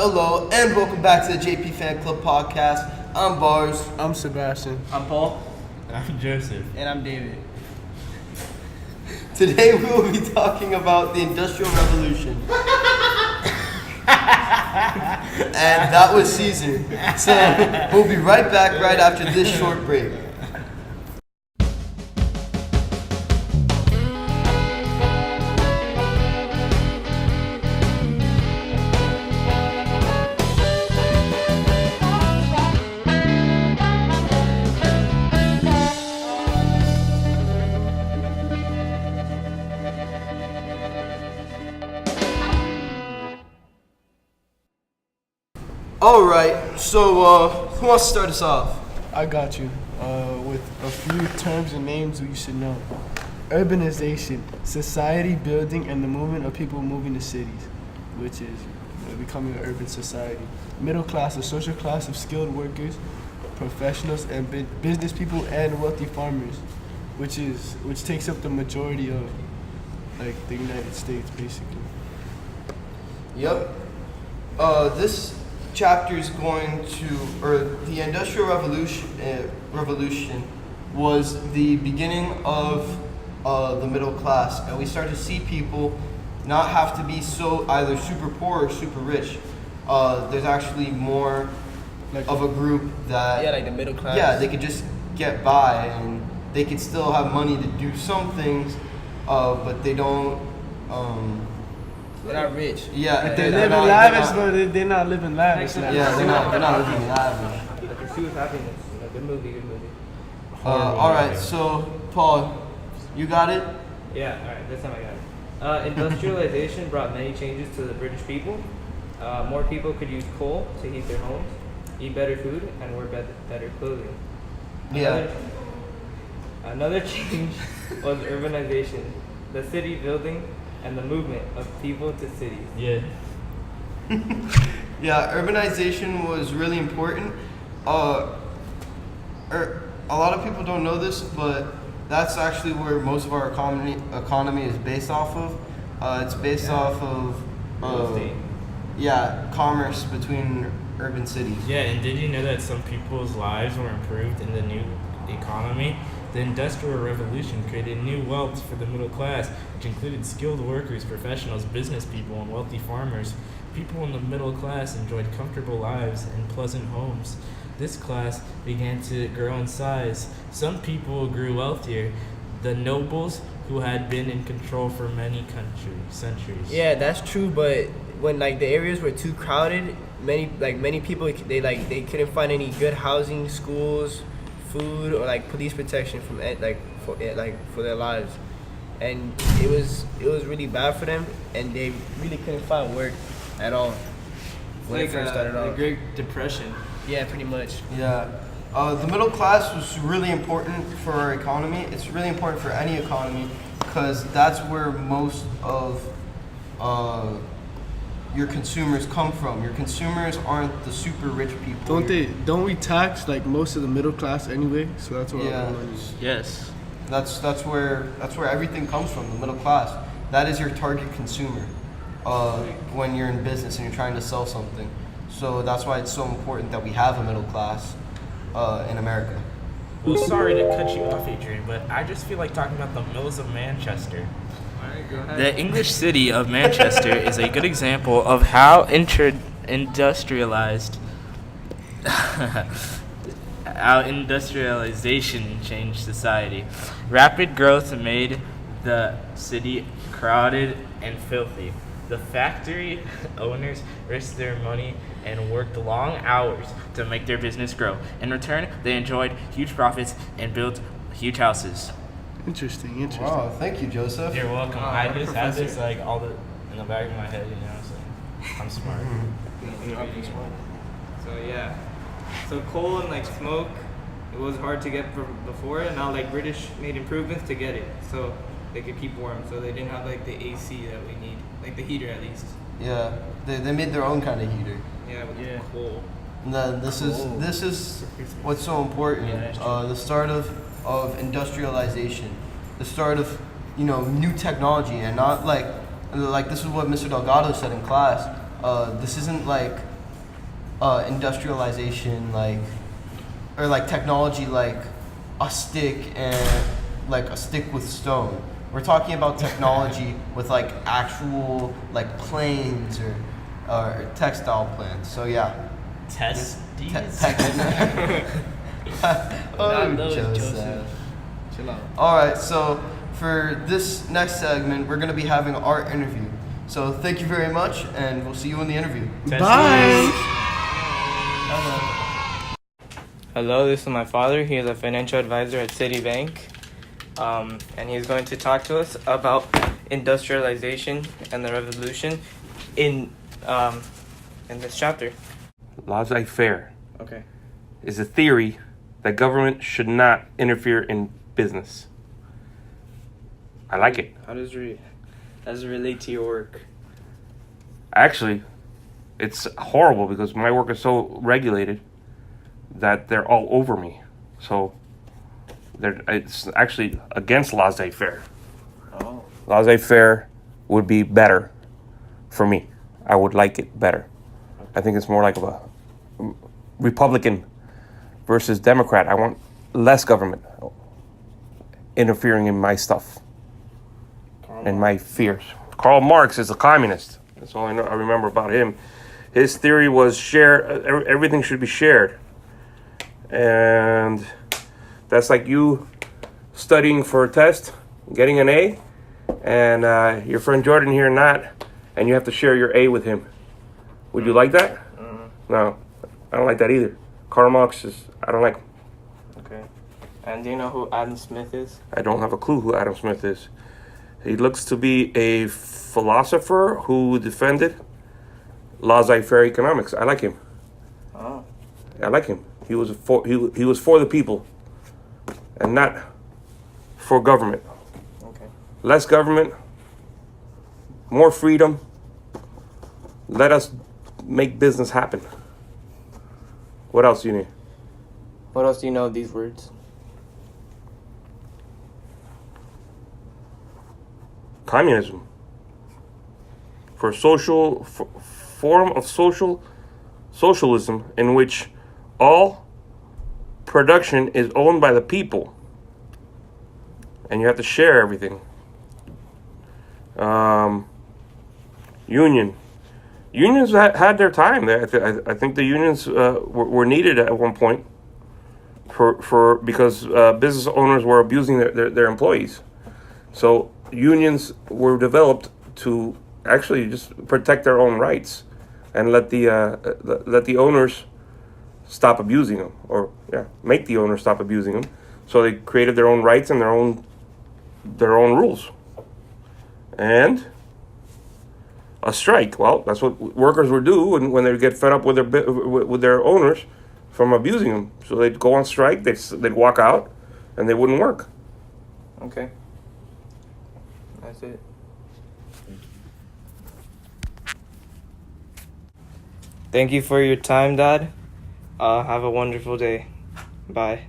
Hello and welcome back to the JP Fan Club podcast. I'm Bars. I'm Sebastian. I'm Paul. And I'm Joseph. And I'm David. Today we will be talking about the Industrial Revolution. And that was Caesar. So we'll be right back right after this short break. Alright, so who wants to start us off? I got you. With a few terms and names you should know. Urbanization, society building and the movement of people moving to cities, which is becoming an urban society. Middle class, a social class of skilled workers, professionals and business people and wealthy farmers, which takes up the majority of the United States basically. Yep. This chapter is going to, or the Industrial Revolution was the beginning of the middle class, and we start to see people not have to be so either super poor or super rich. There's actually more of a group that like the middle class. Yeah, they could just get by and they could still have money to do some things, but they don't. They're not rich. Yeah, They're living lavish, but they're not living lavish. Yeah, they're not living lavish. The Pursuit of Happiness. Good movie. All right, so Paul, you got it. Yeah, alright, this time I got it. Industrialization brought many changes to the British people. More people could use coal to heat their homes, eat better food, and wear better clothing. Yeah. Another change was urbanization, the city building, and the movement of people to cities. Yeah. Yeah, urbanization was really important. A lot of people don't know this, but that's actually where most of our economy is based off of. It's based off of Real estate. Commerce between urban cities. Yeah, and did you know that some people's lives were improved in the new economy? The Industrial Revolution created new wealth for the middle class, which included skilled workers, professionals, business people, and wealthy farmers. People in the middle class enjoyed comfortable lives and pleasant homes. This class began to grow in size. Some people grew wealthier. The nobles, who had been in control for many centuries. Yeah, that's true. But when the areas were too crowded, many people they couldn't find any good housing, schools, food, or police protection for their lives, and it was really bad for them, and they really couldn't find work at all when it first started the off. Great Depression. Yeah, pretty much. Yeah. The middle class was really important for our economy. It's really important for any economy because that's where most of your consumers come from. Your consumers aren't the super rich people. Don't we tax most of the middle class anyway? So that's where Yeah. our money is. Yes. That's where everything comes from. The middle class. That is your target consumer when you're in business and you're trying to sell something. So that's why it's so important that we have a middle class in America. Well, sorry to cut you off, Adrian, but I just feel like talking about the Mills of Manchester. Alright, go ahead. The English city of Manchester is a good example of how industrialization changed society. Rapid growth made the city crowded and filthy. The factory owners risked their money and worked long hours to make their business grow. In return, they enjoyed huge profits and built huge houses. Interesting. Wow, thank you, Joseph. You're welcome. Oh, I what a just have this professor. all in the back of my head, so I'm smart. So yeah. So coal and smoke, it was hard to get before, and now British made improvements to get it, so they could keep warm. So they didn't have the AC that we need, the heater at least. Yeah, they made their own kind of heater. Yeah, with Yeah. coal. And this is what's so important. Yeah, that's The start of industrialization, the start of new technology, and not like this is what Mr. Delgado said in class. This isn't like industrialization, like or like technology, like a stick and like a stick with stone. We're talking about technology with like actual like planes or textile plants. So yeah. Testes. Oh, Not those, Joseph. Chill out. All right, so for this next segment, we're going to be having an art interview. So thank you very much, and we'll see you in the interview. Bye. Hello, this is my father. He is a financial advisor at Citibank. And he's going to talk to us about industrialization and the revolution in this chapter. Laissez-faire Okay. is a theory that government should not interfere in business. I like it. How does it relate to your work? Actually, it's horrible because my work is so regulated that they're all over me. So it's actually against laissez-faire. Oh. Laissez-faire would be better for me. I would like it better. I think it's more like a Republican versus Democrat. I want less government interfering in my stuff and my fears. Karl Marx is a communist. That's all I remember about him. His theory was everything should be shared. And that's like you studying for a test, getting an A, and your friend Jordan here not, and you have to share your A with him. Would you like that? No, I don't like that either. Karl Marx I don't like him. Okay. And do you know who Adam Smith is? I don't have a clue who Adam Smith is. He looks to be a philosopher who defended laissez-faire economics. I like him. Oh. I like him. He was for the people, and not for government. Okay. Less government, more freedom. Let us make business happen. What else do you need? What else do you know of these words? Communism. For form of socialism in which all production is owned by the people, and you have to share everything. Unions had their time. I think the unions were needed at one point because business owners were abusing their employees. So unions were developed to actually just protect their own rights and let the owners stop abusing them, or make the owners stop abusing them. So they created their own rights and their own rules. And a strike, well, that's what workers would do when they get fed up with their owners from abusing them. So they'd go on strike, they'd walk out, and they wouldn't work. Okay. That's it. Thank you for your time, Dad. Have a wonderful day. Bye.